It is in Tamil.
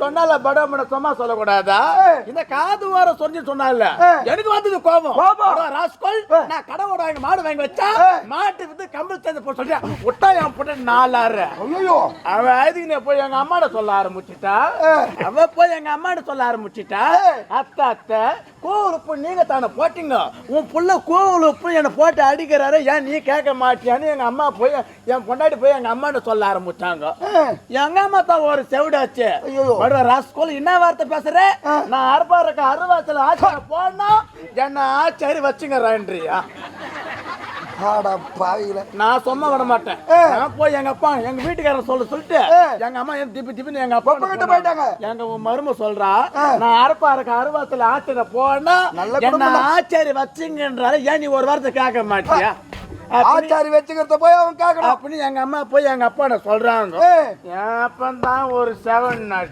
சொன்னால படம் சும்மா சொல்லக்கூடாதா? இந்த காது வார சொல்லி சொன்னால எனக்கு வந்தது கோபம். ராஸ்கோல் நான் கடவோட வாங்கி மாடு வாங்கி வச்சா மாட்டு வந்து கம்பல் சேர்ந்து போய் சொல்றேன் விட்டா என் பொண்ணு 4 ஆறு. அவன் அதுக்கு போய் எங்க அம்மாட்ட சொல்ல ஆரம்பிச்சுட்டா. அவ போய் எங்க அம்மாட்ட சொல்ல ஆரம்பிச்சுட்டா. அத்தை அத்தை கோவில் உப்பு நீங்க தானே போட்டீங்க, உன் புள்ள கோவில் உப்பு என்னை போட்டு அடிக்கிறாரு, ஏன் நீ கேட்க மாட்டியான்னு எங்க அம்மா போய் என் பொண்டாடி போய் எங்க அம்மாட்ட சொல்ல ஆரம்பிச்சாங்க. எங்க அம்மா தான் ஒரு செவிடாச்சு. ராஸ்கோல் என்ன வார்த்தை பேசுற? நான் அறுபாருக்கு அறுவாச்சல ஆச்சார போனா என்ன ஆச்சாரி வச்சுங்கிறான்றியா? நான் சொன்ன விட மாட்டேன். நான் போய் எங்க அப்பா எங்க வீட்டுக்காரன் சொல்லிட்டு எங்க அம்மா திப்பி எங்க அப்பா கிட்ட போயிட்டாங்க. எங்க மரும சொல்றா நான் அறுப்பாருக்கு அறுவாத்துல ஆச்சரிய போனா என்ன ஆச்சாரி வச்சுங்கன்றாரு, ஏன் நீ ஒரு வாரத்தை கேட்க மாட்டியா? ஆச்சாரி வச்சுக்கிறத போய் அவன் கேட்கணும் அப்படின்னு எங்க அம்மா போய் எங்க அப்பா சொல்றாங்க. என் அப்பந்தான் ஒரு 7 நாள்